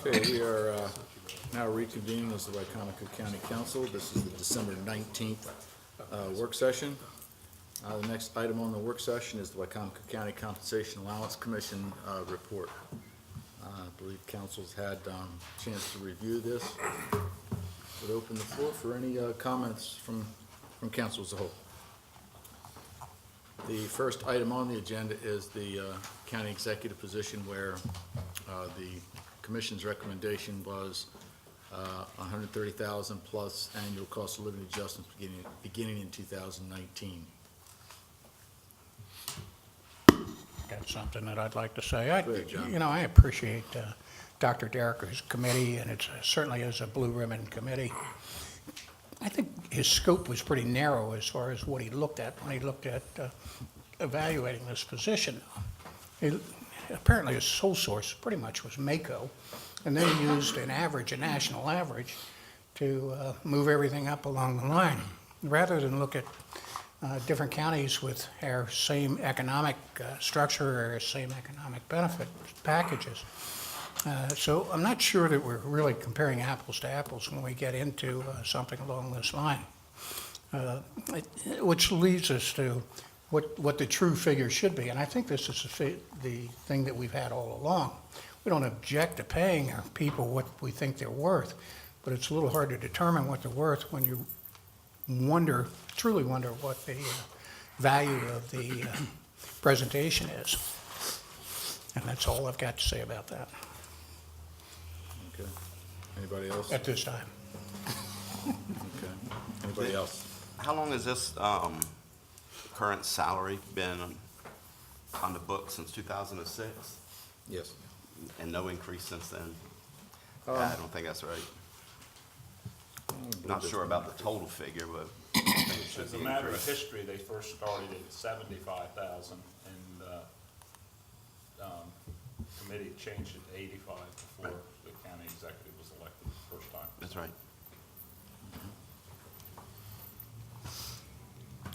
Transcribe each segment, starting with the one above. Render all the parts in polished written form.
Okay, we are now reconvening as the Wicomico County Council. This is the December 19th work session. The next item on the work session is the Wicomico County Compensation Allowance Commission report. I believe council's had a chance to review this. Would open the floor for any comments from council as a whole. The first item on the agenda is the county executive position, where the commission's recommendation was $130,000 plus annual cost of living adjustments beginning in 2019. Got something that I'd like to say. Go ahead, John. I appreciate Dr. Derricker's committee, and it certainly is a blue ribbon committee. I think his scope was pretty narrow as far as what he looked at when he looked at evaluating this position. Apparently his sole source pretty much was Mako, and then he used an average, a national average, to move everything up along the line, rather than look at different counties with our same economic structure or same economic benefit packages. So I'm not sure that we're really comparing apples to apples when we get into something along this line, which leads us to what the true figure should be. And I think this is the thing that we've had all along. We don't object to paying our people what we think they're worth, but it's a little hard to determine what they're worth when you truly wonder what the value of the presentation is. And that's all I've got to say about that Okay. Anybody else? at this time. Okay. Anybody else? How long has this current salary been on the books? Since 2006? Yes. And no increase since then? I don't think that's right. Not sure about the total figure, but I think it should As be a matter of increased. history, they first started at 75,000, and committee changed it to 85 before the county executive was elected the first time. That's right.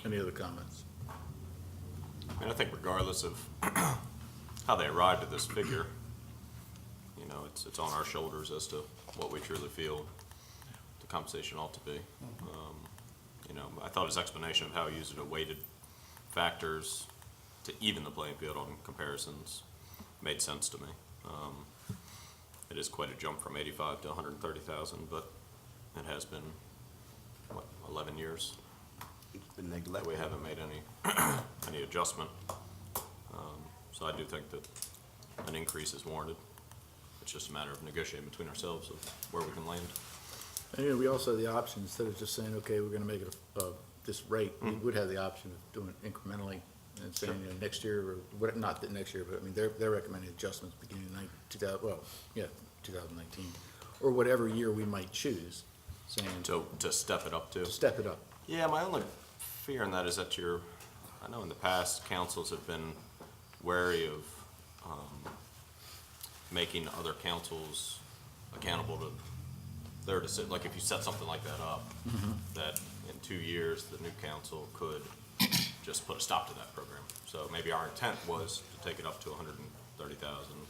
Any other comments? I mean, I think regardless of how they arrived at this figure, it's on our shoulders as to what we truly feel the compensation ought to be. I thought his explanation of how he used it, weighted factors to even the playing field on comparisons, made sense to me. It is quite a jump from 85 to 130,000, but it has been, 11 years? It's been That neglected. we haven't made any adjustment. So I do think that an increase is warranted. It's just a matter of negotiating between ourselves of where we can land. And we also have the option, instead of just saying, okay, we're going to make it this rate, we would have the option of doing it incrementally and saying, next year, or what, not that next year, but I mean, they're recommending adjustments beginning in 2019, or whatever year we might choose, saying To step it up to. step it up. Yeah, my only fear in that is that I know in the past, councils have been wary of making other councils accountable to their decision. Like if you set something like that up, that in 2 years, the new council could just put a stop to that program. So maybe our intent was to take it up to 130,000,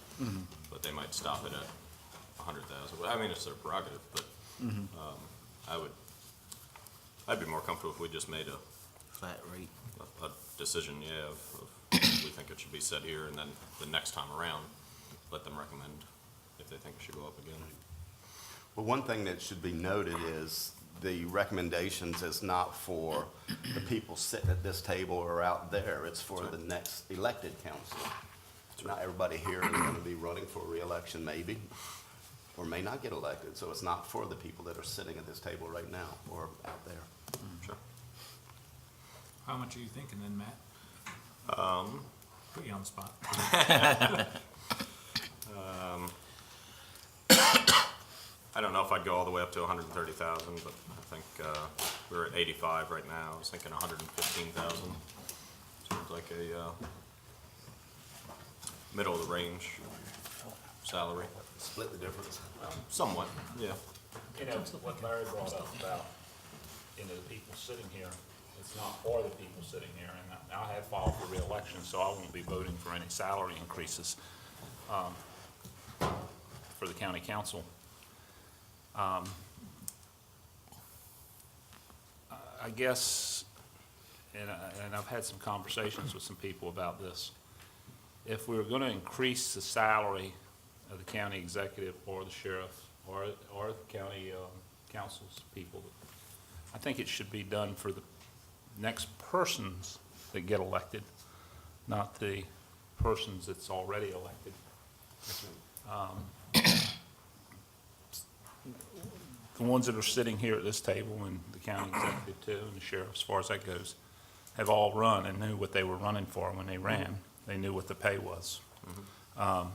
but they might stop it at 100,000. Well, I mean, it's their prerogative, but I'd be more comfortable if we just made Flat rate. a decision, of we think it should be set here, and then the next time around, let them recommend if they think it should go up again. Well, one thing that should be noted is the recommendations is not for the people sitting at this table or out there. It's for the next elected council. Not everybody here is going to be running for re-election, maybe, or may not get elected. So it's not for the people that are sitting at this table right now or out there. Sure. How much are you thinking then, Matt? Put you on the spot. I don't know if I'd go all the way up to 130,000, but I think we're at 85 right now. I was thinking 115,000. Seems like a middle of the range salary. Split the difference. Somewhat, yeah. What Larry brought up about, the people sitting here, it's not for the people sitting here, and I have filed for re-election, so I won't be voting for any salary increases. for the county council. I guess, and I've had some conversations with some people about this. If we're gonna increase the salary of the county executive or the sheriff or the county council's people, I think it should be done for the next persons that get elected, not the persons that's already elected. The ones that are sitting here at this table, and the county executive too, and the sheriff, as far as that goes, have all run and knew what they were running for when they ran. They knew what the pay was. I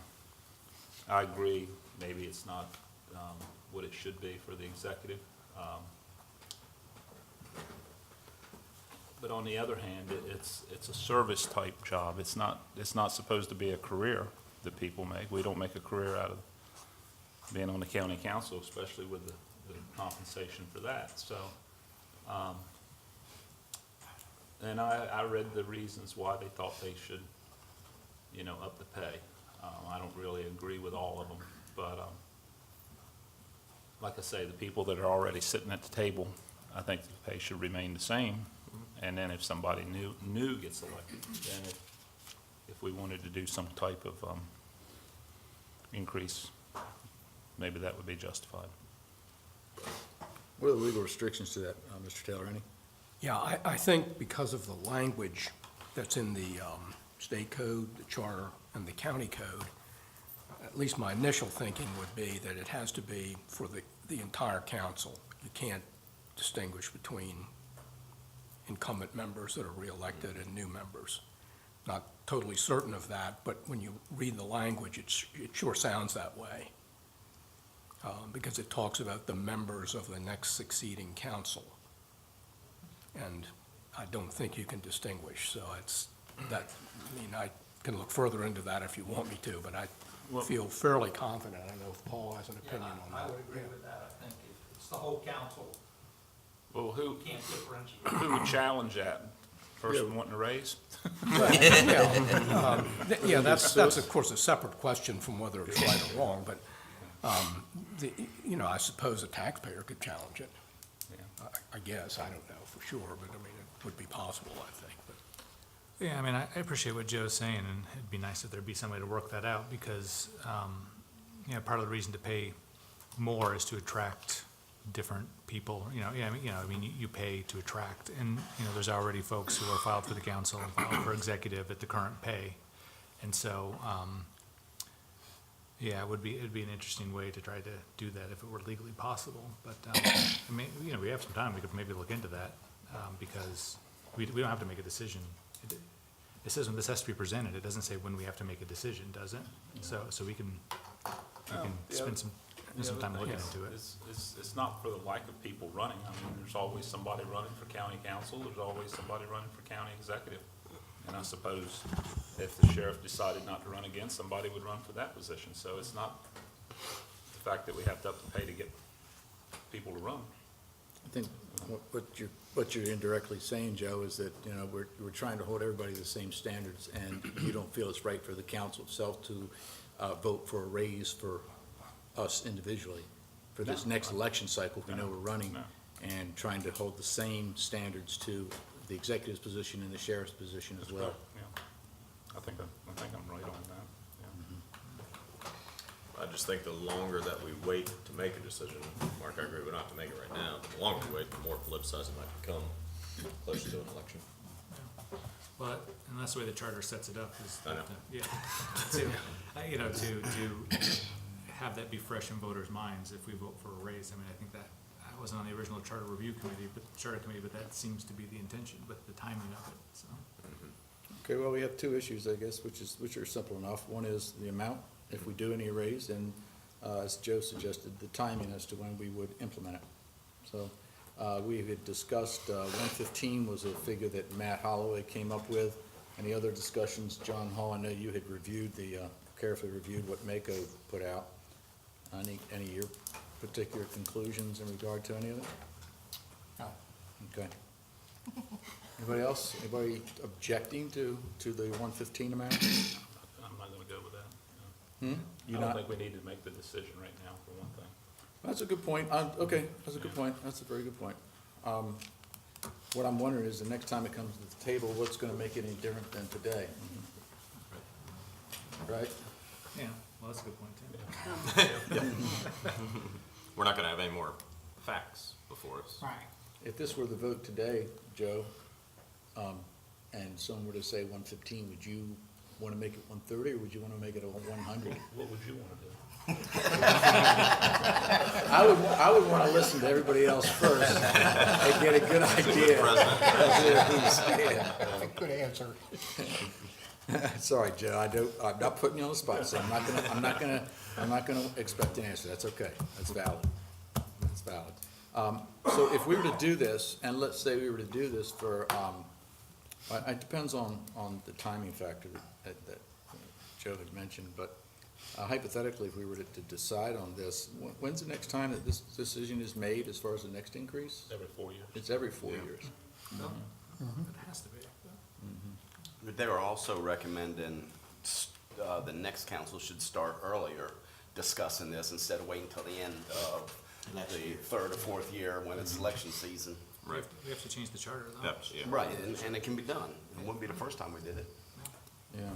agree, maybe it's not what it should be for the executive. But on the other hand, it's a service type job. It's not supposed to be a career that people make. We don't make a career out of being on the county council, especially with the compensation for that. So, and I read the reasons why they thought they should, up the pay. I don't really agree with all of them, but like I say, the people that are already sitting at the table, I think the pay should remain the same. And then if somebody new gets elected, then if we wanted to do some type of increase, maybe that would be justified. What are the legal restrictions to that, Mr. Taylor, any? Yeah, I think because of the language that's in the state code, the charter, and the county code, at least my initial thinking would be that it has to be for the entire council. You can't distinguish between incumbent members that are reelected and new members. Not totally certain of that, but when you read the language, it sure sounds that way. Because it talks about the members of the next succeeding council. And I don't think you can distinguish, so I can look further into that if you want me to, but I feel fairly confident. I don't know if Paul has an opinion on that. I would agree with that. I think it's the whole council. Well, who Can't differentiate. would challenge that? Person wanting to raise? Yeah, that's of course a separate question from whether it's right or wrong, but, I suppose a taxpayer could challenge it. Yeah. I guess, I don't know for sure, but I mean, it would be possible, I think, but. Yeah, I mean, I appreciate what Joe's saying, and it'd be nice if there'd be some way to work that out, because, part of the reason to pay more is to attract different people, you pay to attract, and, there's already folks who are filed for the council and filed for executive at the current pay. And so, it'd be an interesting way to try to do that if it were legally possible, but, we have some time, we could maybe look into that, because we don't have to make a decision. It says when this has to be presented, it doesn't say when we have to make a decision, does it? So we can spend some time looking into it. It's not for the lack of people running. I mean, there's always somebody running for county council, there's always somebody running for county executive. And I suppose if the sheriff decided not to run again, somebody would run for that position. So it's not the fact that we have to up the pay to get people to run. I think what you're indirectly saying, Joe, is that, we're trying to hold everybody to the same standards, and you don't feel it's right for the council itself to vote for a raise for us individually for this next election cycle. We know we're running and trying to hold the same standards to the executive's position and the sheriff's position as well. Yeah. I think I'm right on that. I just think the longer that we wait to make a decision, Mark, I agree, we don't have to make it right now, but the longer we wait, the more politicized it might become closer to an election. But, and that's the way the charter sets it up, is I know. to have that be fresh in voters' minds if we vote for a raise. I mean, I think that, I wasn't on the original charter review committee, but that seems to be the intention, but the timing of it, so. Okay, well, we have two issues, I guess, which are simple enough. One is the amount, if we do any raise, and as Joe suggested, the timing as to when we would implement it. So we had discussed 115 was a figure that Matt Holloway came up with. Any other discussions? John Hall, I know you had reviewed carefully reviewed what Mako put out. Any of your particular conclusions in regard to any of it? No. Okay. Anybody else? Anybody objecting to the 115 amount? I'm not gonna go with that. I You don't not, think we need to make the decision right now, for one thing. that's a good point. Okay, that's a good point. That's a very good point. What I'm wondering is the next time it comes to the table, what's gonna make it any different than today? Right? Yeah, well, that's a good point, too. We're not gonna have any more facts before us. Right. If this were the vote today, Joe, and someone were to say 115, would you want to make it 130, or would you want to make it a 100? What would you want to do? I would want to listen to everybody else first and get a good idea. Good answer. Sorry, Joe, I'm not putting you on the spot, so I'm not gonna expect an answer. That's okay. That's valid. That's valid. So if we were to do this, and let's say we were to do this for, it depends on the timing factor that Joe had mentioned, but hypothetically, if we were to decide on this, when's the next time that this decision is made as far as the next increase? Every 4 years. It's every 4 years. It has to be. They were also recommending, the next council should start earlier discussing this instead of waiting till the end of the third or fourth year when it's election season. Right. We have to change the charter, though. Yep, yeah. Right, and it can be done. It wouldn't be the first time we did it. Yeah.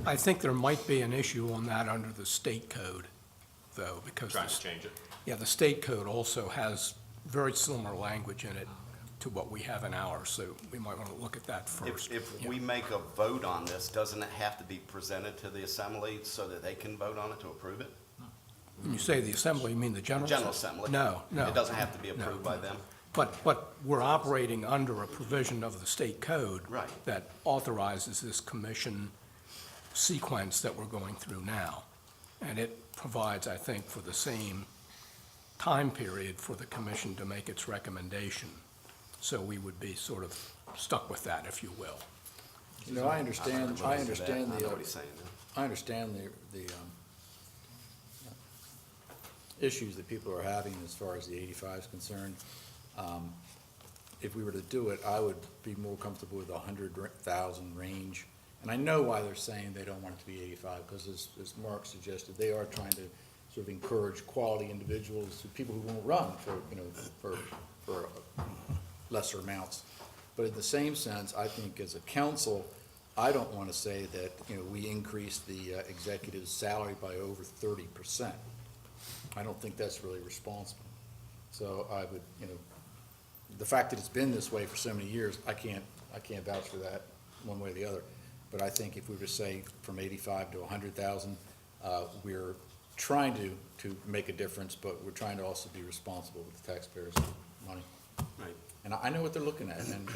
I think there might be an issue on that under the state code, though, because Trying to change it. yeah, the state code also has very similar language in it to what we have in ours, so we might want to look at that first. If Yeah. we make a vote on this, doesn't it have to be presented to the assembly so that they can vote on it to approve it? When you say the assembly, you mean the general? General Assembly? No, no. It doesn't have to be approved by them? But we're operating under a provision of the state code. Right. That authorizes this commission sequence that we're going through now. And it provides, I think, for the same time period for the commission to make its recommendation. So we would be sort of stuck with that, if you will. You know, I understand I know what he's saying. I understand the issues that people are having as far as the 85 is concerned. If we were to do it, I would be more comfortable with the 100,000 range. And I know why they're saying they don't want it to be 85, because as Mark suggested, they are trying to sort of encourage quality individuals, people who won't run for, you know, for lesser amounts. But in the same sense, I think as a council, I don't want to say that, you know, we increase the executive's salary by over 30%. I don't think that's really responsible. So I would, you know, the fact that it's been this way for so many years, I can't vouch for that one way or the other. But I think if we were to say from 85 to 100,000, we're trying to make a difference, but we're trying to also be responsible with the taxpayers' money. Right. And I know what they're looking at, and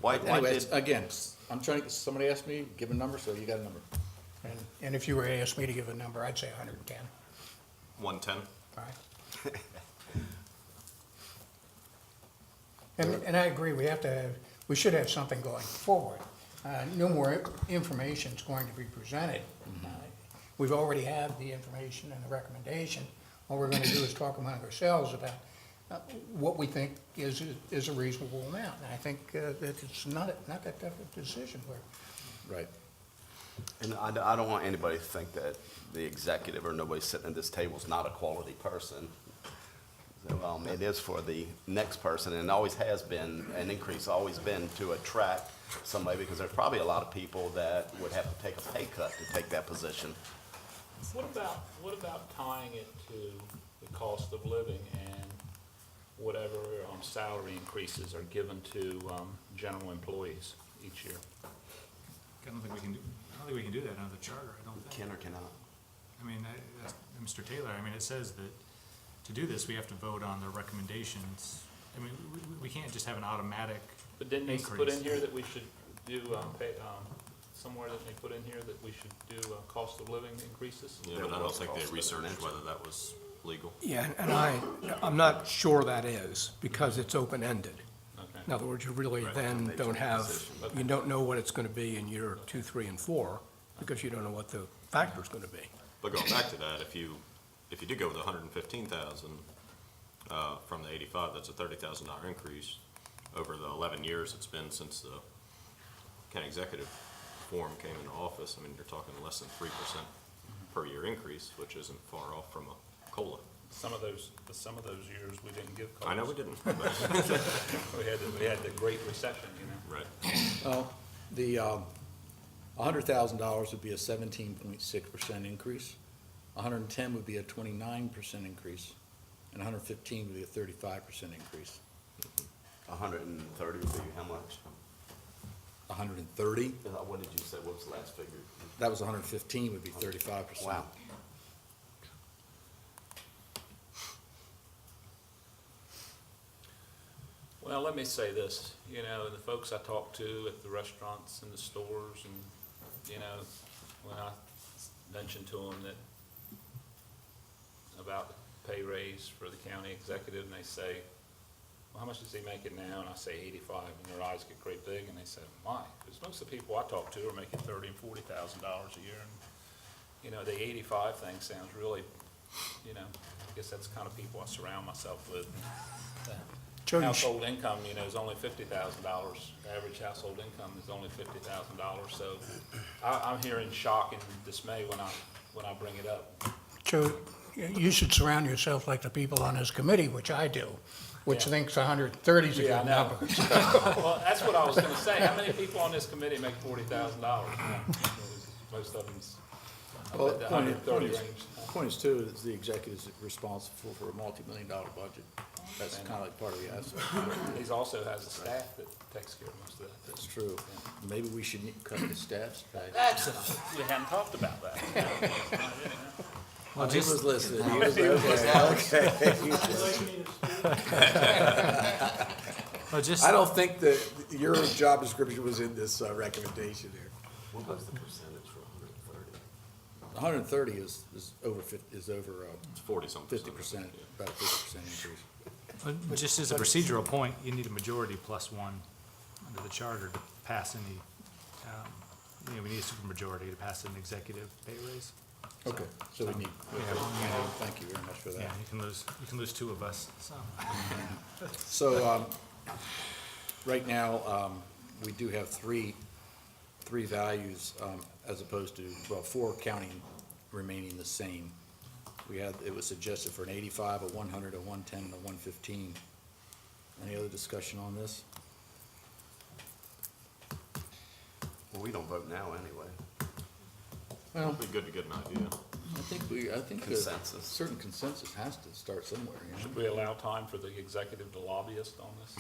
Why anyways, did, again, I'm trying, somebody asked me, give a number, so you got a number. And if you were to ask me to give a number, I'd say 110, 110? all right? And I agree, we should have something going forward. No more information's going to be presented. We've already had the information and the recommendation. All we're gonna do is talk among ourselves about what we think is a reasonable amount. And I think that it's not that tough a decision where, Right. and I don't want anybody to think that the executive or nobody sitting at this table is not a quality person. So, it is for the next person, and it always has been, an increase always been to attract somebody, because there's probably a lot of people that would have to take a pay cut to take that position. What about tying it to the cost of living and whatever salary increases are given to general employees each year? I don't think we can do that under the charter, I don't think. Can or cannot? I mean, Mr. Taylor, I mean, it says that to do this, we have to vote on the recommendations. I mean, we can't just have an automatic But didn't they put increase. in here that we should do, somewhere that they put in here that we should do cost of living increases? Yeah, but I don't think they researched whether that was legal. Yeah, and I'm not sure that is, because it's open-ended. Okay. In other words, you really Right. then They don't took a have, position. you don't know what it's gonna be in year 2, 3, and 4, because you don't know what the factor's gonna be. But going back to that, if you do go with 115,000, from the 85, that's a $30,000 increase. over the 11 years it's been since the county executive form came into office, I mean, you're talking less than 3% per year increase, which isn't far off from a COLA. Some of those years, we didn't give COLAs. I know we didn't, but, We had the Great Recession, you know. right. Well, the $100,000 would be a 17.6% increase. 110 would be a 29% increase, and 115 would be a 35% increase. 130 would be how much? 130, What did you say, what was the last figure? that was 115 would be 35%. Wow. Well, let me say this, you know, the folks I talk to at the restaurants and the stores and, you know, when I mentioned to them that, about the pay raise for the county executive, and they say, well, how much does he make it now? And I say 85, and their eyes get great big, and they say, why? Because most of the people I talk to are making $30,000 and $40,000 a year, and, you know, the 85 thing sounds really, you know, I guess that's the kind of people I surround myself with. Joe, you Household income, you know, is only $50,000. Average household income is only $50,000. So I'm hearing shock and dismay when I bring it up. Joe, you should surround yourself like the people on this committee, which I do, which Yeah. thinks 130 is a Yeah, I good know. number. Well, that's what I was gonna say. How many people on this committee make $40,000? Most of them's Well, up at the point 130 is- range. Point is too, is the executive is responsible for a multi-million-dollar budget. That's kind of like part of the asset. He also has a staff that takes care of most of that. That's true. Maybe we should cut the staff's pay. We hadn't talked about that. Well, He just, was listening. He was okay. well, just, I don't think that your job description was in this recommendation here. What was the percentage for 130? 130 is over, It's 40-something. 50%, about a 50% increase. just as a procedural point, you need a majority plus one under the charter to pass any, you know, we need a supermajority to pass an executive pay raise. Okay, so we need, Yeah. thank you very much for Yeah, that. you can lose two of us, so. So, right now, we do have three values, as opposed to, well, 4 counting remaining the same. It was suggested for an 85, a 100, a 110, and a 115. Any other discussion on this? Well, we don't vote now anyway. Well, It'd be good to get an idea. I think a Consensus. certain consensus has to start somewhere, you know? Should we allow time for the executive to lobbyist on this?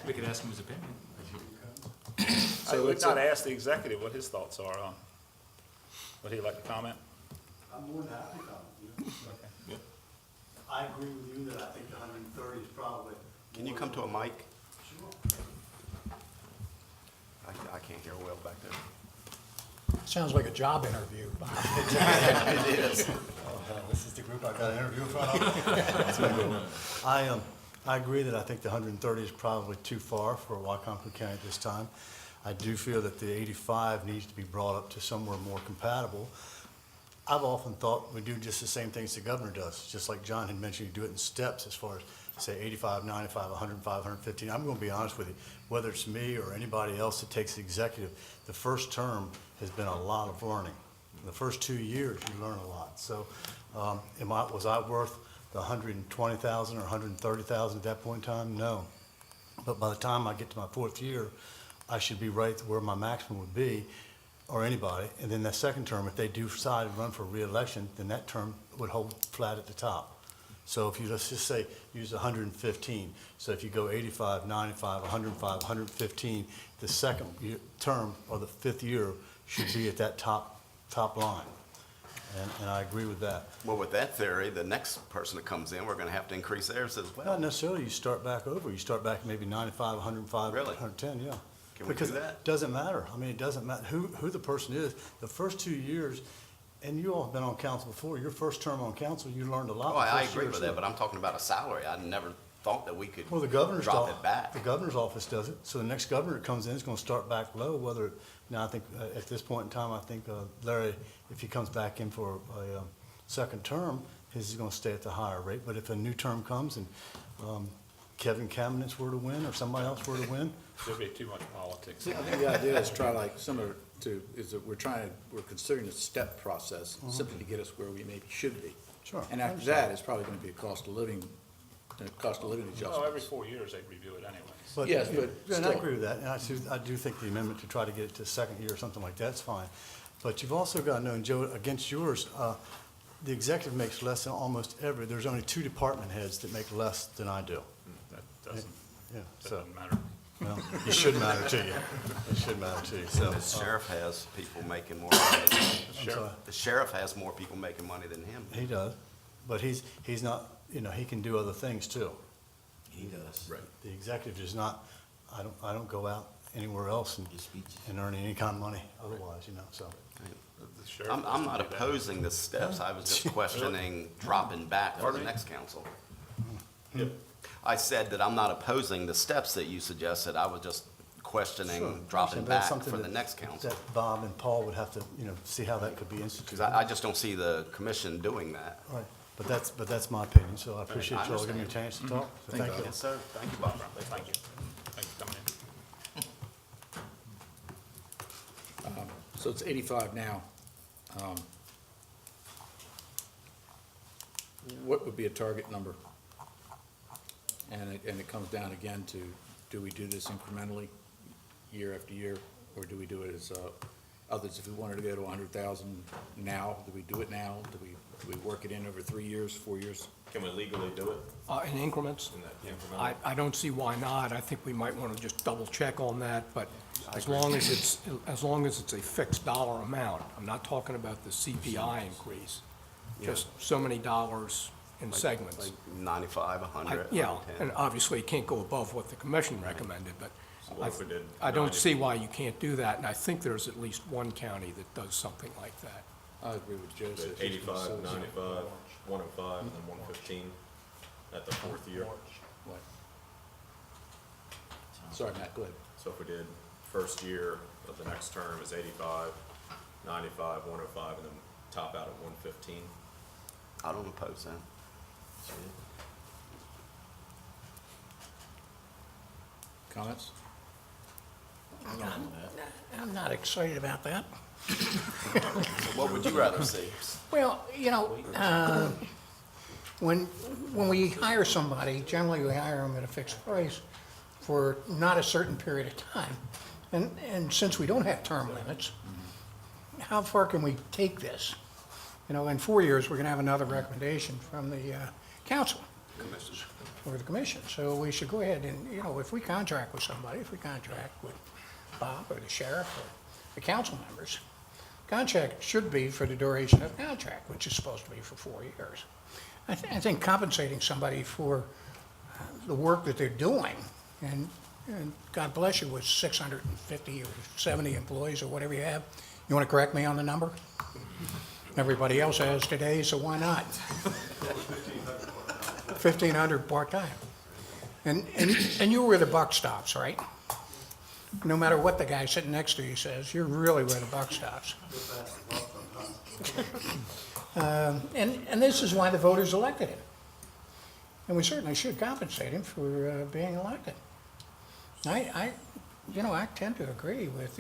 We could ask him his opinion. I would not ask the executive what his thoughts are on. Would he like to comment? I'm more than happy to comment. Yeah. I agree with you that I think the 130 is probably. Can you come to a mic? Sure. I can't hear well back there. Sounds like a job interview. It is. This is the group I got an interview in front of. I agree that I think the 130 is probably too far for Wicomico County at this time. I do feel that the 85 needs to be brought up to somewhere more compatible. I've often thought we do just the same things the governor does, just like John had mentioned, you do it in steps as far as, say, 85, 95, 105, 115. I'm going to be honest with you, whether it's me or anybody else that takes the executive, the first term has been a lot of learning. The first 2 years, you learn a lot. So was I worth the 120,000 or 130,000 at that point in time? No. But by the time I get to my 4th year, I should be right where my maximum would be, or anybody. And then that second term, if they do decide to run for re-election, then that term would hold flat at the top. So if you, let's just say, use 115. So if you go 85, 95, 105, 115, the second term or the 5th year should be at that top line. And I agree with that. Well, with that theory, the next person that comes in, we're gonna have to increase theirs as well. Not necessarily, you start back over. You start back maybe 95, 105, Really? 110, yeah. Can we do Because that? it doesn't matter. I mean, it doesn't matter who the person is. The first 2 years, and you all have been on council before, your first term on council, you learned a lot. Oh, the I first agree year or with so. that, but I'm talking about a salary. I never thought that we could Well, the governor's drop it back. The governor's office does it. So the next governor that comes in is going to start back low, whether, now I think at this point in time, I think Larry, if he comes back in for a second term, his is going to stay at the higher rate. But if a new term comes and Kevin Kamenetz were to win, or somebody else were to win, There'd be too much politics. See, I think the idea is try like similar to, is that we're considering a step process simply to get us where we maybe should be. Sure, And I after that, it's probably gonna be a cost of living adjustment. Well, every 4 years they review it anyways. But, Yes, yeah, but and I still. agree with that, and I do think the amendment to try to get it to second year or something like that's fine. But you've also got to know, and Joe, against yours, the executive makes less than almost every, there's only 2 department heads that make less than I do. That doesn't, Yeah, that so, doesn't matter. well, it should matter to you. It should matter to you, so. The sheriff has people making more money. I'm sorry. The sheriff has more people making money than him. He does, but he's not, he can do other things too. He does. Right. The executive is not, I don't go out anywhere else and earn any kind of money otherwise, so. The sheriff I'm doesn't not do that. opposing the steps, I was just questioning dropping back for the next council. I said that I'm not opposing the steps that you suggested, I was just Sure. questioning dropping So that's back something for the that- next council. That Bob and Paul would have to, see how that could be Because instituted. I just don't see the commission doing that. Right, but that's my opinion, so I appreciate I you all giving me a understand. chance to talk. So Thank you. Yes, sir, thank you, Bob. Thank you. Thanks for coming in. So it's 85 now. What would be a target number? And it comes down again to, do we do this incrementally, year after year? Or do we do it as, others, if we wanted to go to 100,000 now, do we do it now? Do we work it in over 3 years, 4 years? Can we legally do it In increments? in that incremental? I don't see why not. I think we might want to just double check on that, but as long as it's a fixed dollar amount, I'm not talking about the CPI increase, just so many dollars in segments. Like 95, 100, Yeah, 110. and obviously it can't go above what the commission recommended, but So what if we did I don't 90? see why you can't do that, and I think there's at least one county that does something like that. I agree with Joe. So 85, 95, 105, and then 115 at the 4th year. What? Sorry, Matt, go ahead. So if we did first year of the next term is 85, 95, 105, and then top out at 115. I don't oppose that. Comments? I'm not excited about that. What would you rather see? Well, when we hire somebody, generally we hire them at a fixed price for not a certain period of time. And since we don't have term limits, how far can we take this? In 4 years, we're gonna have another recommendation from the council. Or the commission. So we should go ahead and, if we contract with somebody, if we contract with Bob or the sheriff or the council members, contract should be for the duration of the contract, which is supposed to be for 4 years. I think compensating somebody for the work that they're doing, and God bless you with 650 or 70 employees or whatever you have. You want to correct me on the number? Everybody else has today, so why not? 1,500 part-time. And you're where the buck stops, right? No matter what the guy sitting next to you says, you're really where the buck stops. And this is why the voters elected him. And we certainly should compensate him for being elected. I tend to agree with,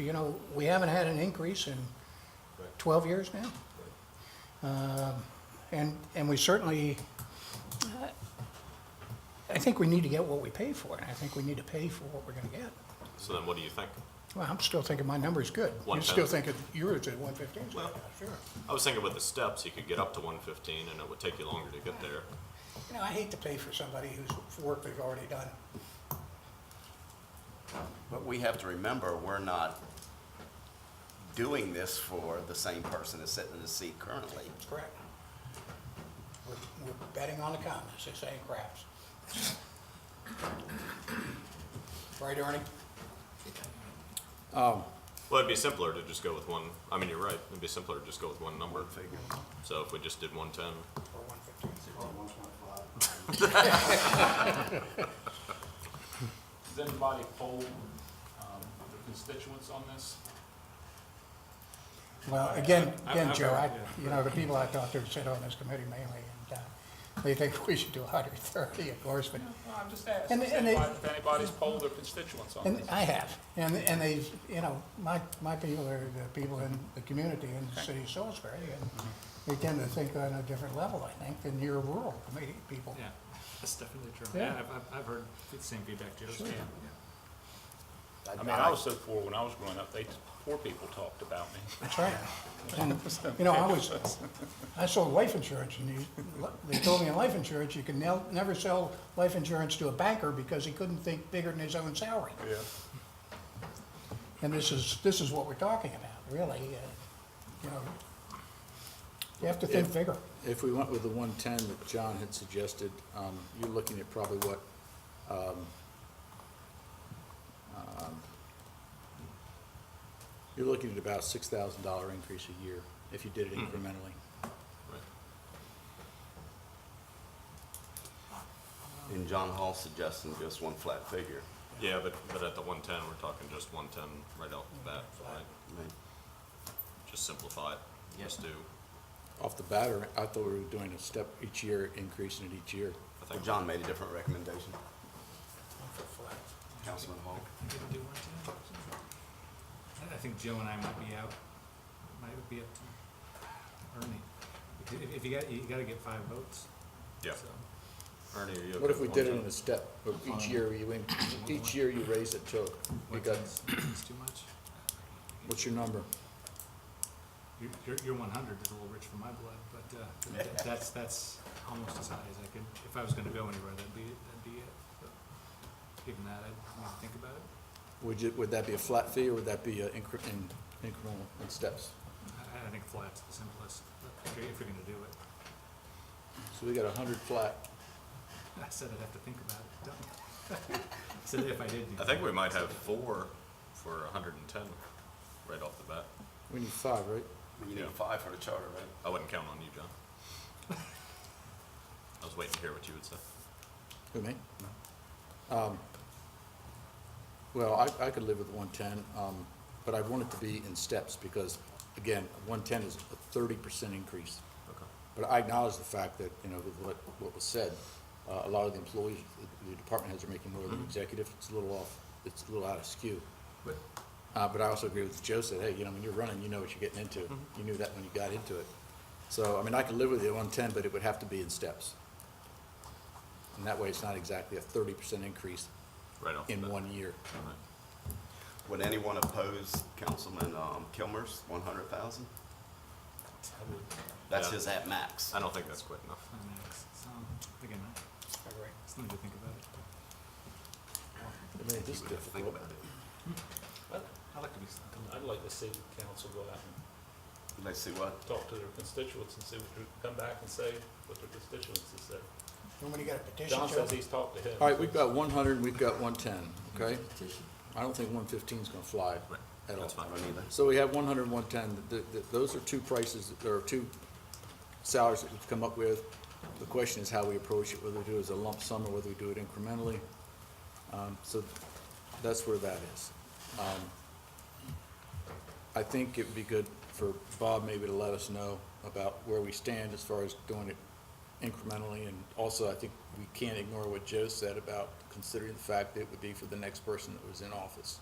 we haven't had an increase in 12 years now. And we certainly, I think we need to get what we pay for, and I think we need to pay for what we're gonna get. So then what do you think? Well, I'm still thinking my number's good. You're 110. still thinking yours at 115? Well- Sure. I was thinking with the steps, you could get up to 115 and it would take you longer to get there. I hate to pay for somebody whose work they've already done. But we have to remember, we're not doing this for the same person that's sitting in the seat currently. That's correct. We're betting on the common, as they say in craps. Right, Ernie? Well, it'd be simpler to just go with one, I mean, you're right, it'd be simpler to just go with one number. So if we just did 110, Or 115? Does anybody poll the constituents on this? Well, again, Joe, the people I talked to sit on this committee mainly, and They think we should do 130, of course, but, Well, I'm just asking, And they- if anybody's polled their constituents on and this. I have. And they, you know, my people are the people in the community in the city of Salisbury, and they tend to think on a different level, I think, than your rural committee people. Yeah, that's definitely true. Yeah. Yeah, I've heard the same feedback Joe's. Sure. Yeah. I mean, I was so poor when I was growing up, poor people talked about me. That's right. And, you know, I sold life insurance, and they told me in life insurance, you can never sell life insurance to a banker because he couldn't think bigger than his own salary. Yeah. And this is what we're talking about, really. You know, you have to think bigger. If we went with the 110 that John had suggested, you're looking at probably what, you're looking at about a $6,000 increase a year if you did it incrementally. And John Hall's suggesting just one flat figure. Yeah, but at the 110, we're talking just 110 right off the bat, right? I mean, Just simplify it. Just do, Off the bat, or I thought we were doing a step each year, increasing it each year. I Well, think. John made a different recommendation. Councilman Hall. Do one, too. I think Joe and I might be out, might be up to Ernie. If you gotta get 5 votes. Yeah. So, Ernie, are you okay What if we with did it 110? in a step, or each year each year you raise it till, you got, it's too much. what's your number? Your 100 is a little rich for my blood, but that's almost as high as I could. If I was gonna go anywhere, that'd be it. But given that, I'd need to think about it. Would that be a flat fee, or would that be incremental in steps? I think flat's the simplest, if you're gonna do it. So we got 100 flat. I said I'd have to think about it. Don't- I said if I did. I think we might have 4 for 110 right off the bat. We need 5, right? You need Yeah. 5 for the charter, right? I wouldn't count on you, John. I was waiting to hear what you would say. Who, me? Well, I could live with 110, but I want it to be in steps, because, again, 110 is a 30% increase. Okay. But I acknowledge the fact that, you know, with what was said, a lot of the employees, the department heads are making more than the executive. It's a little off, it's a little out of skew. But But I also agree with Joe said, hey, you know, when you're running, you know what you're getting into. You knew that when you got into it. So, I mean, I could live with the 110, but it would have to be in steps. And that way, it's not exactly a 30% increase Right off the in bat. 1 year. All right. Would anyone oppose Councilman Kilmer's 100,000? That's Yeah. his at max. I don't think that's quite enough. so, again, I agree. Just need to think about it. I mean, it is Think difficult. about it. I like to be. I'd like to see council go out and Let's see what. talk to their constituents and see what, come back and say what their constituents have said. And when you got a petition, John Joe? says he's talked to him. All right, we've got 100 and we've got 110, okay? I don't think 115 is gonna fly Right. at all. That's fine. I don't either. So we have 100 and 110. Those are two prices, or two salaries that we've come up with. The question is how we approach it, whether we do it as a lump sum or whether we do it incrementally. So that's where that is. I think it would be good for Bob maybe to let us know about where we stand as far as doing it incrementally. And also, I think we can't ignore what Joe said about considering the fact that it would be for the next person that was in office.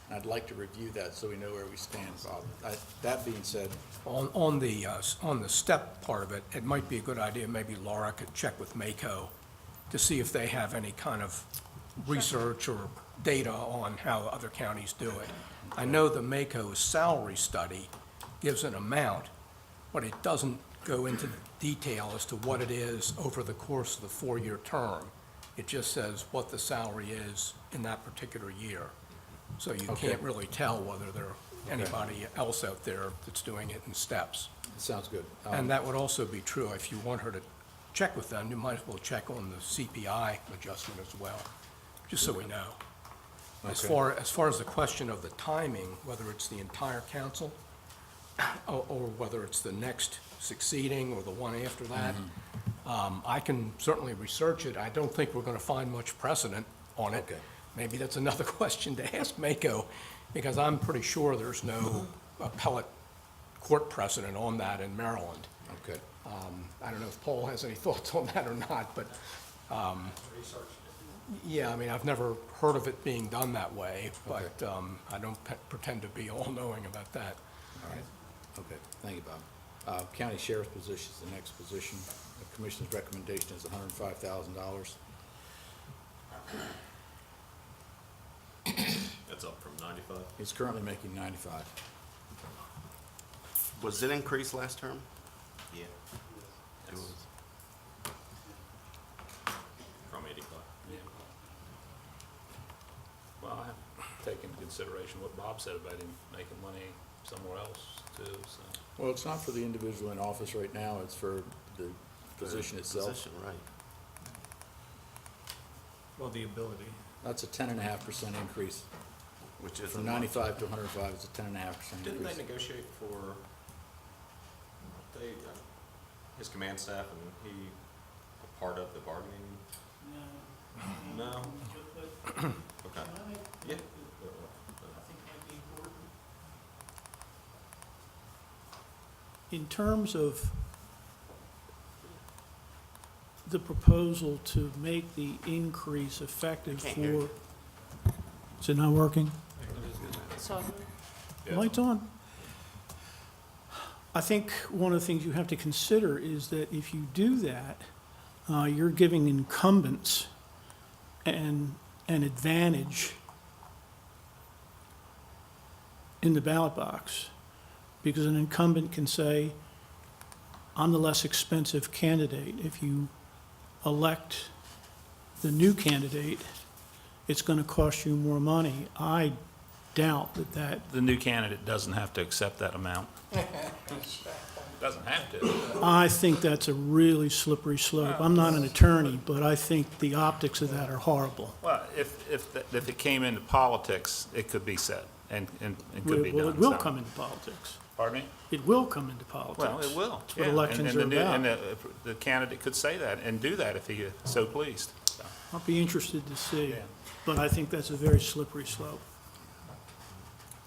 And I'd like to review that so we know where we stand, Bob. That being said, On the step part of it, it might be a good idea, maybe Laura could check with Mako to see if they have any kind of research or data on how other counties do it. I know the Mako salary study gives an amount, but it doesn't go into detail as to what it is over the course of the 4-year term. It just says what the salary is in that particular year. So you Okay. can't really tell whether there anybody else out there that's doing it in steps. it sounds good. And that would also be true, if you want her to check with them, you might as well check on the CPI adjustment as well, just so we know. As Okay. far as the question of the timing, whether it's the entire council, or whether it's the next succeeding or the one after that, I can certainly research it. I don't think we're gonna find much precedent on it. Okay. Maybe that's another question to ask Mako, because I'm pretty sure there's no appellate court precedent on that in Maryland. Okay. I don't know if Paul has any thoughts on that or not, but, yeah, I mean, I've never heard of it being done that way, but I don't pretend to be all-knowing about that. All right. Okay, thank you, Bob. County Sheriff's position is the next position. The Commissioner's recommendation is $105,000. That's up from 95? He's currently making 95. Was it increased last term? Yeah. It was. From 85. Well, I have taken into consideration what Bob said about him making money somewhere else too, so. Well, it's not for the individual in office right now, it's for the position itself. Position, right. Well, the ability. That's a 10.5% increase. Which is. From 95 to 105 is a 10.5% Didn't they increase. negotiate for, they, his command staff, and he a part of the bargaining? No. Okay. Yeah. In terms of the proposal to make the increase effective Can't hear for, you. is it not working? Yeah. Lights on. I think one of the things you have to consider is that if you do that, you're giving incumbents an advantage in the ballot box, because an incumbent can say, I'm the less expensive candidate. If you elect the new candidate, it's going to cost you more money. I doubt that The new candidate doesn't have to accept that amount. Doesn't have to. I think that's a really slippery slope. I'm not an attorney, but I think the optics of that are horrible. Well, if it came into politics, it could be said and could be done. Well, it will so. come into politics. Pardon me? It will come into politics. Well, it will. That's what yeah. elections and are the new- about. And the candidate could say that and do that if he so pleased. So, I'll be interested to see, Yeah. but I think that's a very slippery slope.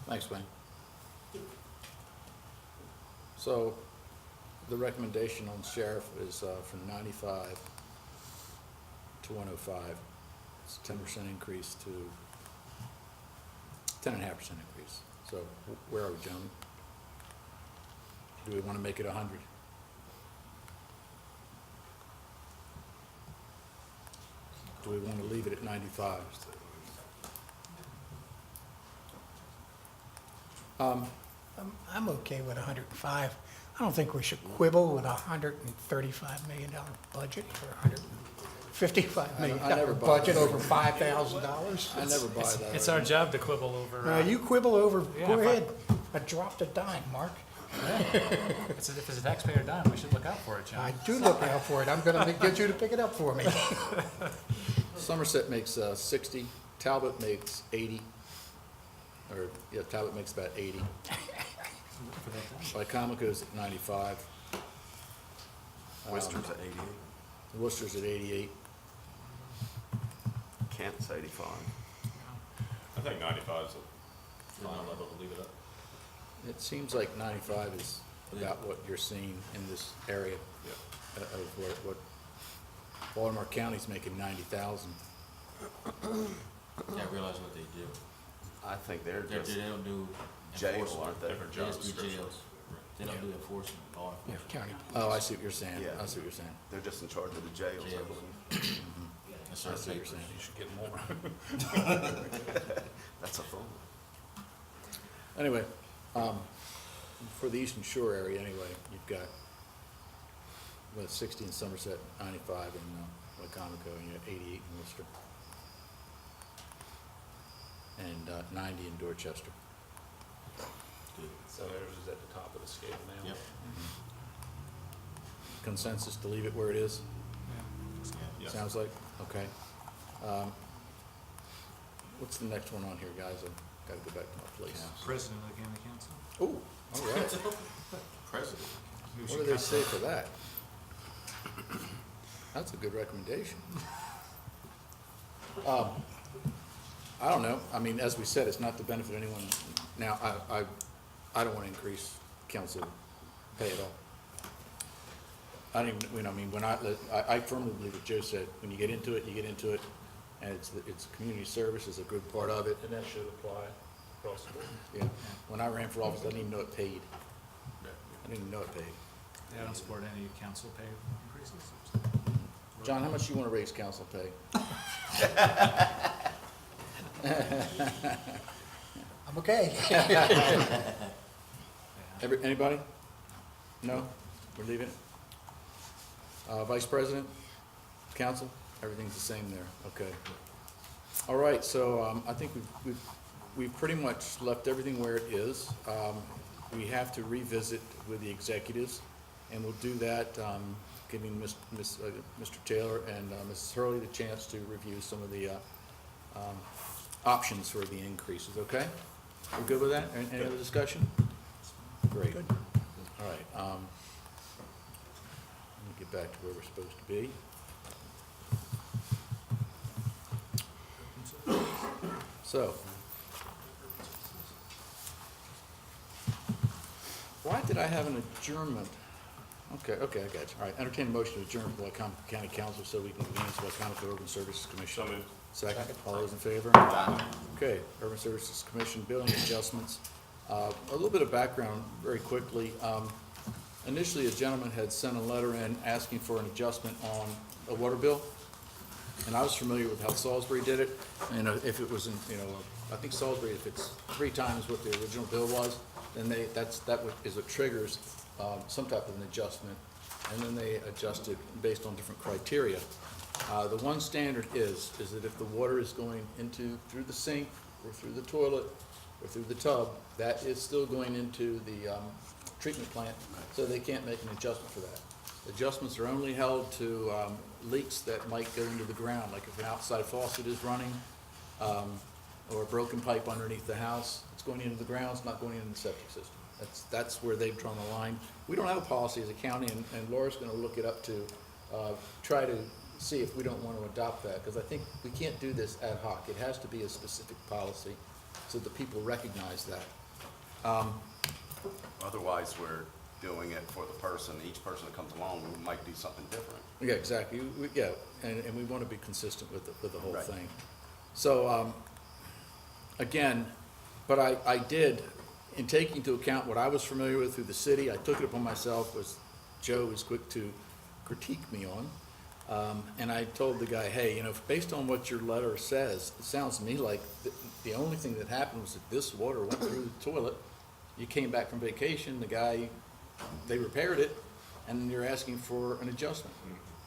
Thanks, Wayne. So, the recommendation on sheriff is from 95 to 105. It's a 10% increase to 10.5% increase. So where are we, gentlemen? Do we want to make it 100? Do we want to leave it at 95? I'm okay with 105. I don't think we should quibble with a $135 million budget for a $155 million I never buy budget that. over $5,000. I never buy that. It's our job to quibble over, You quibble over, Yeah, go if I- ahead. I dropped a dime, Mark. if it's a taxpayer dime, we should look out for it, John. I do look out for it. I'm going to get you to pick it up for me. Somerset makes 60, Talbot makes 80, or, yeah, Talbot makes about 80. Wicomico's at 95, Worcester's at 88. Worcester's at 88. Kent's 85. I think 95 is a fine level to leave it at. It seems like 95 is about what you're seeing in this area of what Baltimore County's making 90,000. Yeah, realize what they do. I think they're They just don't do jail, enforcement. aren't they? Different They job just do descriptions. jails. They don't do enforcement, law Yeah, enforcement. county. Oh, I see what you're saying. Yeah. I see what you're saying. They're just in charge of the jails, I Jails. believe. That's I our see what you're papers. saying. You should get more. That's a phone. Anyway, for the Eastern Shore area anyway, you've got, 60 in Somerset, 95 in Wicomico, and you have 88 in Worcester. And 90 in Dorchester. So theirs is at the top of the scale now. Yep. Consensus to leave it where it is? Yes. Sounds like, okay. What's the next one on here, guys? I've got to go back to my place. President of the county council. Oh, all right. President. What do they say for that? That's a good recommendation. I don't know. I mean, as we said, it's not to benefit anyone. Now, I don't want to increase council pay at all. I don't even, you know, I mean, when I firmly believe what Joe said, when you get into it, you get into it, and it's community service is a good part of it. And that should apply across the board. Yeah, when I ran for office, I didn't even know it paid. I didn't even know it paid. I don't support any council pay increases. John, how much you want to raise council pay? I'm okay. Anybody? No? We're leaving it? Vice President, council, everything's the same there, okay. All right, so, I think we've pretty much left everything where it is. We have to revisit with the executives, and we'll do that, giving Mr. Taylor and Mrs. Hurley the chance to review some of the, options for the increases, okay? We're good with that? Any other discussion? Great. All right, let me get back to where we're supposed to be. So, why did I have an adjournment? Okay, I got you. All right, entertain a motion to adjourn from the Wicomico County Council so we can convene the Wicomico Urban Services Commission. So moved. Second, all those in favor? Okay, Urban Services Commission, billing adjustments. A little bit of background very quickly. Initially, a gentleman had sent a letter in asking for an adjustment on a water bill. And I was familiar with how Salisbury did it. And if it was in, I think Salisbury, if it's 3 times what the original bill was, then that is what triggers some type of an adjustment. And then they adjust it based on different criteria. The one standard is that if the water is going through the sink or through the toilet or through the tub, that is still going into the treatment plant, so they can't make an adjustment for that. Adjustments are only held to leaks that might go into the ground, like if an outside faucet is running or a broken pipe underneath the house, it's going into the ground, it's not going into the septic system. That's where they've drawn the line. We don't have a policy as a county, and Laura's going to look it up to try to see if we don't want to adopt that, because I think we can't do this ad hoc. It has to be a specific policy so that people recognize that. Otherwise, we're doing it for the person, each person that comes along, we might do something different. Yeah, exactly. Yeah, and we want to be consistent with the whole Right. thing. So, again, but I did, in taking into account what I was familiar with through the city, I took it upon myself, was Joe was quick to critique me on. And I told the guy, hey, based on what your letter says, it sounds to me like the only thing that happened was that this water went through the toilet. You came back from vacation, they repaired it, and then you're asking for an adjustment.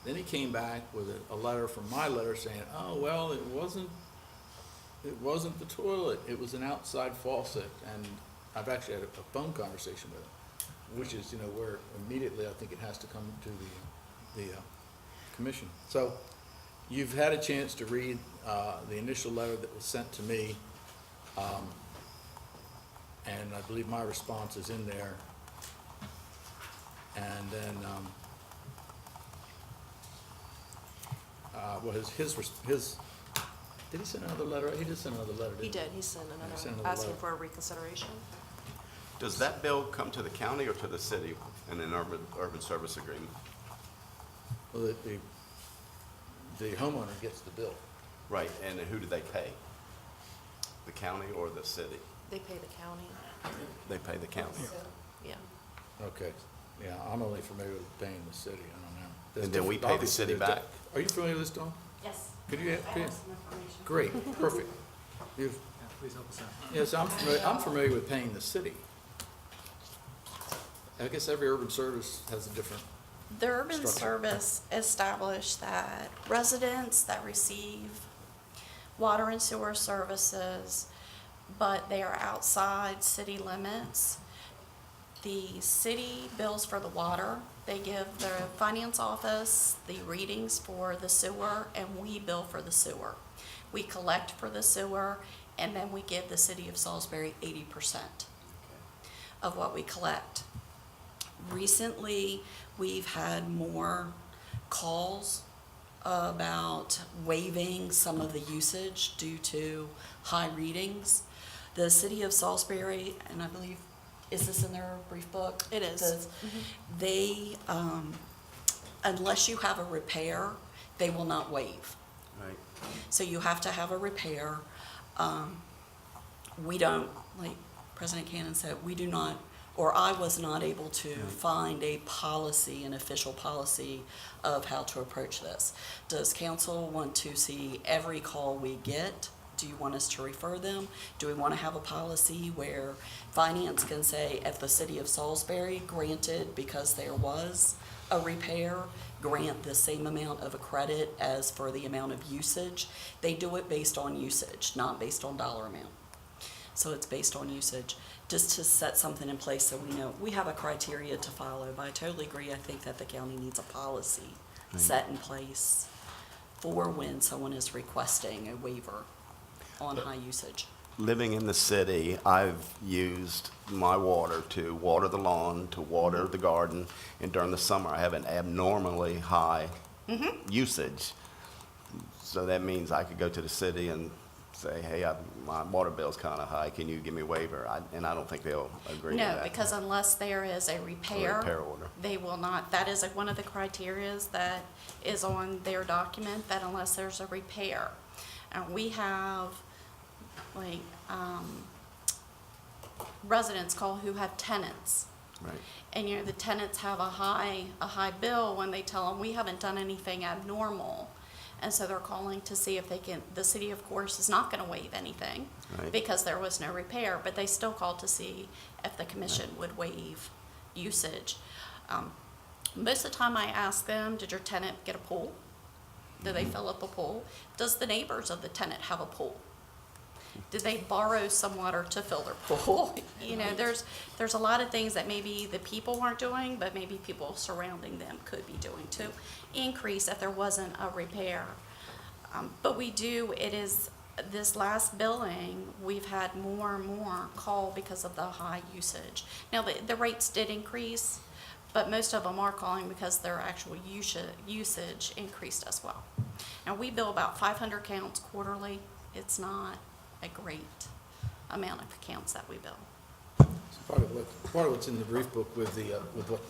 Then he came back with a letter from my letter saying, oh, well, it wasn't the toilet, it was an outside faucet. And I've actually had a phone conversation with him, which is, where immediately I think it has to come to the commission. So you've had a chance to read the initial letter that was sent to me, and I believe my response is in there. And then, did he send another letter? He did send another letter, didn't he? He did, he sent sent another, another asking letter. for a reconsideration. Does that bill come to the county or to the city in an urban service agreement? Well, the homeowner gets the bill. Right, and who do they pay? The county or the city? They pay the county, They pay the county. yeah. Okay, yeah, I'm only familiar with paying the city, I don't know. There's And then we different- pay the city obviously, back? Are you familiar with this, Dawn? Yes. Could you, I have some information. great, perfect. You've, Yeah, please help us out. yes, I'm familiar with paying the city. I guess every urban service has a different, The urban Structure. service established that residents that receive water and sewer services, but they are outside city limits, the city bills for the water. They give the finance office the readings for the sewer, and we bill for the sewer. We collect for the sewer, and then we give the city of Salisbury 80% of what we collect. Recently, we've had more calls about waiving some of the usage due to high readings. The city of Salisbury, and I believe, is this in their brief book? It is. They unless you have a repair, they will not waive. Right. So you have to have a repair. We don't, like President Cannon said, we do not, or I was not able to find a policy, an official policy of how to approach this. Does council want to see every call we get? Do you want us to refer them? Do we want to have a policy where finance can say, at the city of Salisbury, granted because there was a repair, grant the same amount of a credit as for the amount of usage? They do it based on usage, not based on dollar amount. So it's based on usage, just to set something in place so we know. We have a criteria to follow, but I totally agree. I think that the county needs a policy set in place for when someone is requesting a waiver on high usage. Living in the city, I've used my water to water the lawn, to water the garden, and during the summer, I have an abnormally high usage. So that means I could go to the city and say, hey, my water bill's kind of high, can you give me a waiver? And I don't think they'll agree to No, that. because unless there is a repair, repair order. they will not. That is one of the criterias that is on their document, that unless there's a repair. And we have, like, residents call who have tenants. Right. And, the tenants have a high bill when they tell them, we haven't done anything abnormal. And so they're calling to see if they can, the city, of course, is not gonna waive anything Right. because there was no repair, but they still call to see if the commission would waive usage. Most of the time I ask them, did your tenant get a pool? Did they fill up a pool? Does the neighbors of the tenant have a pool? Did they borrow some water to fill their pool? There's a lot of things that maybe the people weren't doing, but maybe people surrounding them could be doing to increase if there wasn't a repair. But this last billing, we've had more and more call because of the high usage. Now, the rates did increase, but most of them are calling because their actual usage increased as well. Now, we bill about 500 counts quarterly. It's not a great amount of accounts that we bill. Part of what's in the brief book with what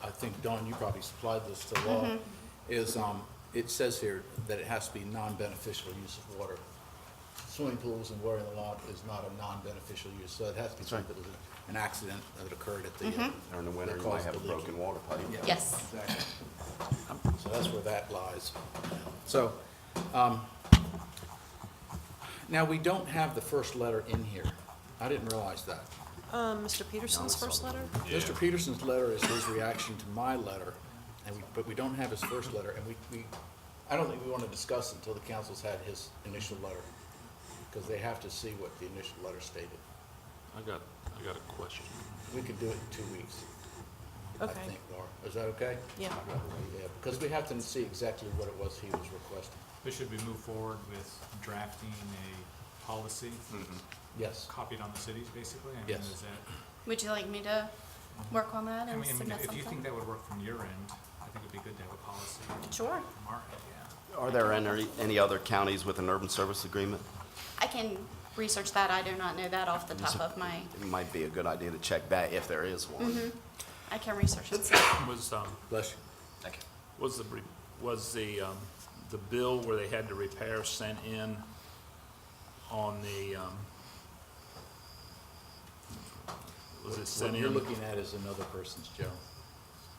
I think, Dawn, you probably supplied this to law, is, it says here that it has to be non-beneficial use of water. Swimming pools and watering the lawn is not a non-beneficial use, so it has to be something that was an accident that occurred at the. Or in the winter, that you might caused have a the leaking. broken water pipe. Yes. Exactly. So that's where that lies. So, now, we don't have the first letter in here. I didn't realize that. Mr. Peterson's first letter? Mr. Peterson's letter is his reaction to my letter, but we don't have his first letter, and I don't think we want to discuss it until the council's had his initial letter, because they have to see what the initial letter stated. I got a question. We could do it in 2 weeks, I Okay. think, Nora. Is that okay? Yeah. Yeah, because we have to see exactly what it was he was requesting. But should we move forward with drafting a policy Yes. copied on the cities, basically? I mean, Yes. is that, Would you like me to work on that I and mean, submit if you think something? that would work from your end, I think it'd be good to have a policy Sure. from our end, yeah. Are there any other counties with an urban service agreement? I can research that. I do not know that off the top of my, It might be a good idea to check that if there is one. I can research and see. Bless you. Was the bill where they had to repair sent in on the, was it sent What in? you're looking at is another person's, Joe.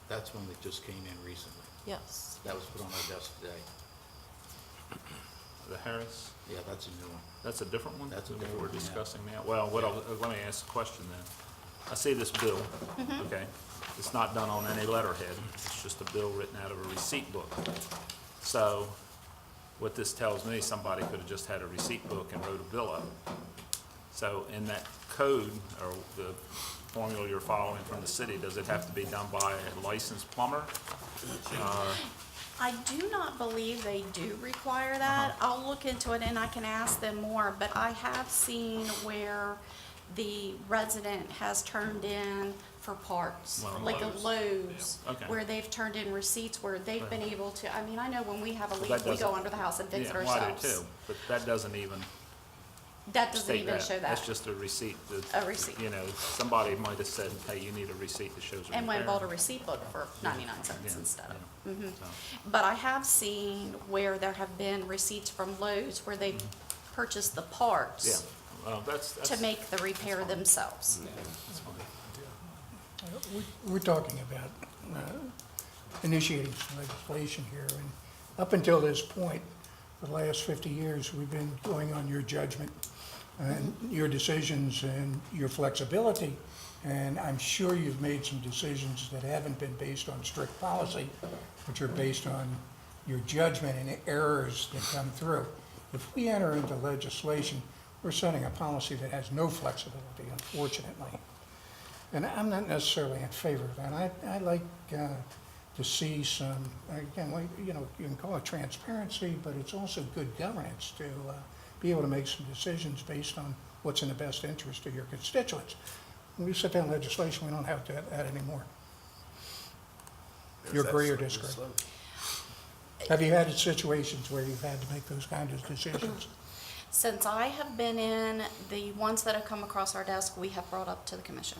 That's one that just came in recently. Yes. That was put on our desk today. The Harris? Yeah, that's a new one. That's a different one? That's a If different we're one, yeah. discussing now. Well, let me ask a question then. I see this bill, okay? It's not done on any letterhead. It's just a bill written out of a receipt book. So what this tells me, somebody could have just had a receipt book and wrote a bill up. So in that code, or the formula you're following from the city, does it have to be done by a licensed plumber? I do not believe they do require that. I'll look into it and I can ask them more, but I have seen where the resident has turned in for parts, Well, like a Lowe's. Lowe's, Yeah, okay. where they've turned in receipts where they've been able to, I know when we have a Well, leak, that we go doesn't- under the house and fix it Yeah, well, I do ourselves. too, but that doesn't even, That doesn't state even that. show That's that. just a receipt. that, A receipt. You know, somebody might have said, hey, you need a receipt that shows a repair. And went and bought a receipt book for 99 cents Yeah, instead of. yeah. Mhm. So, But I have seen where there have been receipts from Lowe's where they've purchased the Yeah, parts well, that's. to make the repair themselves. That's fine. We're talking about initiating some legislation here, and up until this point, for the last 50 years, we've been going on your judgment and your decisions and your flexibility, and I'm sure you've made some decisions that haven't been based on strict policy, which are based on your judgment and errors that come through. If we enter into legislation, we're setting a policy that has no flexibility, unfortunately. And I'm not necessarily in favor of that. I like to see some, again, you know, you can call it transparency, but it's also good governance to be able to make some decisions based on what's in the best interest of your constituents. When we sit down legislation, we don't have that anymore. You agree or disagree? Have you had situations where you've had to make those kinds of decisions? Since I have been in, the ones that have come across our desk, we have brought up to the commission.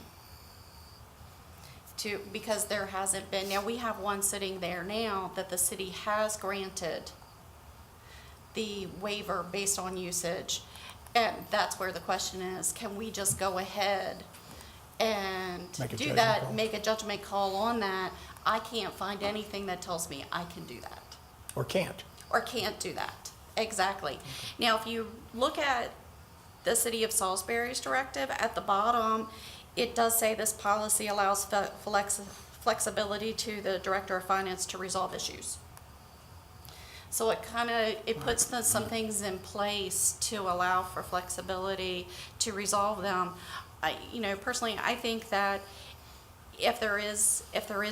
Because there hasn't been, now we have one sitting there now that the city has granted the waiver based on usage. And that's where the question is, can we just go ahead and Make a do judgment that, call. make a judgment call on that? I can't find anything that tells me I can do that. Or can't? Or can't do that, exactly. Now, if you look at the City of Salisbury's directive, at the bottom, it does say this policy allows flexibility to the Director of Finance to resolve issues. So it puts some things in place to allow for flexibility to resolve them. Personally, I think that if there is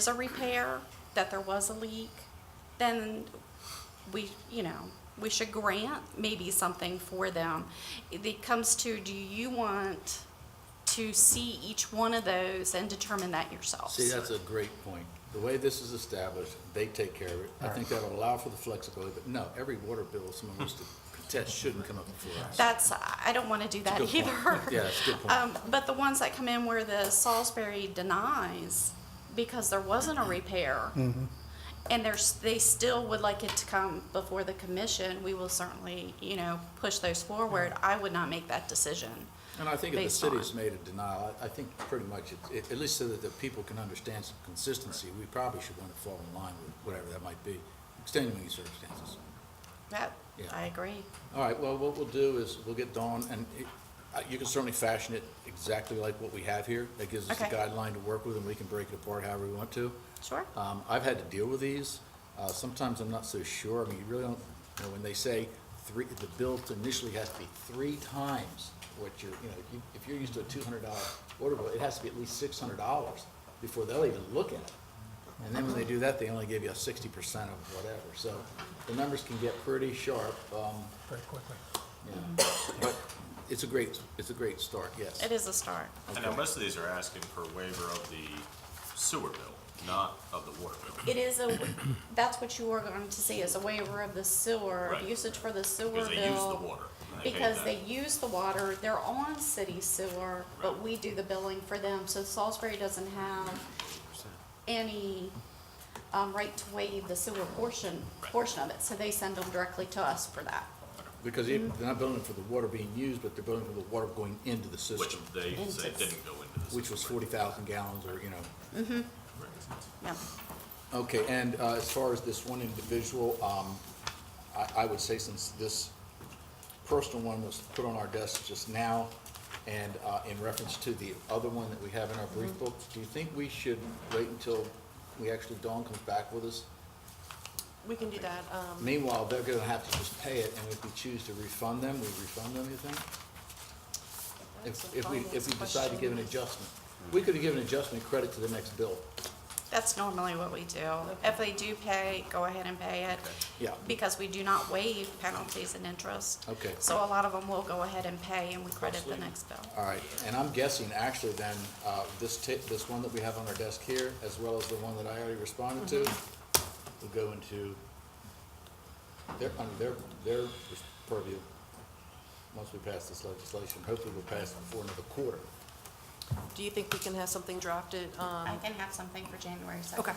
a repair, that there was a leak, then we should grant maybe something for them. It comes to, do you want to see each one of those and determine that yourselves? See, that's a great point. The way this is established, they take care of it. I think that'll allow for the flexibility, but no, every water bill someone wants to contest shouldn't come up before us. I don't want to do that Good point. either. Yeah, that's a good point. But the ones that come in where the Salisbury denies because there wasn't a repair, and they still would like it to come before the commission, we will certainly, push those forward. I would not make that decision. And I think if the based city's on- made a denial, I think pretty much, at least so that the people can understand some consistency, we probably should want to fall in line with whatever that might be, extenuating circumstances. That, Yeah. I agree. All right, well, what we'll do is we'll get Dawn, and you can certainly fashion it exactly like what we have here. That gives us a Okay. guideline to work with, and we can break it apart however we want to. Sure. I've had to deal with these. Sometimes I'm not so sure. I mean, you really don't, when they say the bill initially has to be 3 times what if you're used to a $200 water bill, it has to be at least $600 before they'll even look at it. And then when they do that, they only give you a 60% of whatever. So the numbers can get pretty sharp. Very quickly. Yeah. But it's a great start, yes. It is a start. And now most of these are asking for a waiver of the sewer bill, not of the water bill. It is that's what you are going to see, is a waiver of the sewer, Right. usage for the sewer Because bill. they use the water. and they pay Because that. they use the water, they're on city sewer, but we do the billing for them. So Salisbury doesn't have any right to waive the sewer portion of it. So they send them directly to us for that. Because they're not billing for the water being used, but they're billing for the water going into the Which system, they Into say the- didn't go into this. which was 40,000 gallons or. Yeah. Okay, and as far as this one individual, I would say since this personal one was put on our desk just now, and in reference to the other one that we have in our brief book, do you think we should wait until Dawn comes back with us? We can do that. Meanwhile, they're gonna have to just pay it, and if we choose to refund them, we refund them, you think? That's a If we finance decide to give an question. adjustment. We could have given adjustment credit to the next bill. That's normally what we do. If they do pay, go ahead and pay it. Yeah. Because we do not waive penalties and interest. Okay. So a lot of them will go ahead and pay, and we credit the next bill. All right, and I'm guessing actually then, this one that we have on our desk here, as well as the one that I already responded to, will go into their purview. once we pass this legislation. Hopefully we'll pass it before another quarter. Do you think we can have something drafted? I can have something for January 2nd. Okay.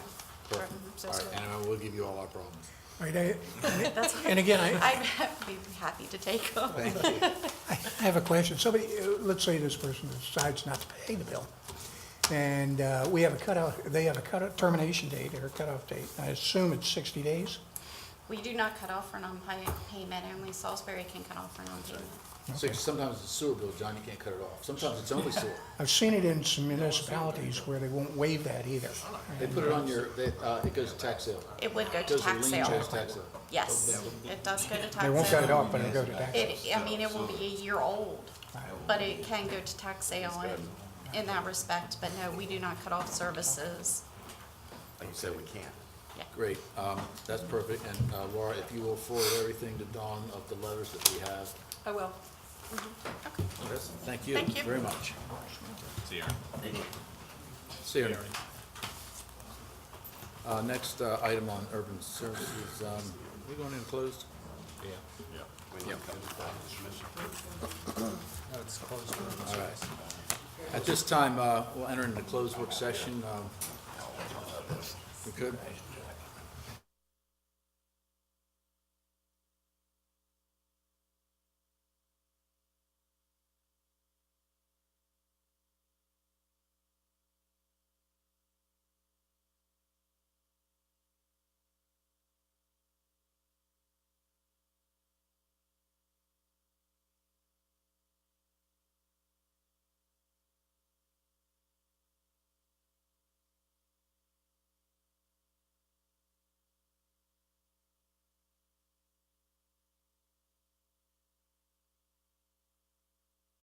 Perfect. Mhm, All sounds right, good. and we'll give you all our problems. Right, That's and again, I'd be happy to take them. Thank you. I have a question. Somebody, let's say this person decides not to pay the bill, and we have a cutoff, they have a cutoff, termination date or cutoff date. I assume it's 60 days? We do not cut off for non-payment, only Salisbury can cut off for non-payment. So sometimes it's sewer bill, John, you can't cut it off. Sometimes it's only sewer. I've seen it in some municipalities where they won't waive that either. They put it on your, it goes to tax sale. It would go to Goes to tax lien, sale. goes to tax sale. Yes, it does go to tax sale. They won't cut it off, but it'll go to tax. I mean, it will be a year old, but it can go to tax sale in that respect, but no, we do not cut off services. Like you said, we can't. Great, that's perfect. And Laura, if you will forward everything to Dawn of the letters that we have. I will. Yes, thank you Thank you. very much. See you, Aaron. See you. Next item on urban services, we going in closed? Yeah. We need to come to that. No, it's closed. All right. At this time, we'll enter into closed work session. We could?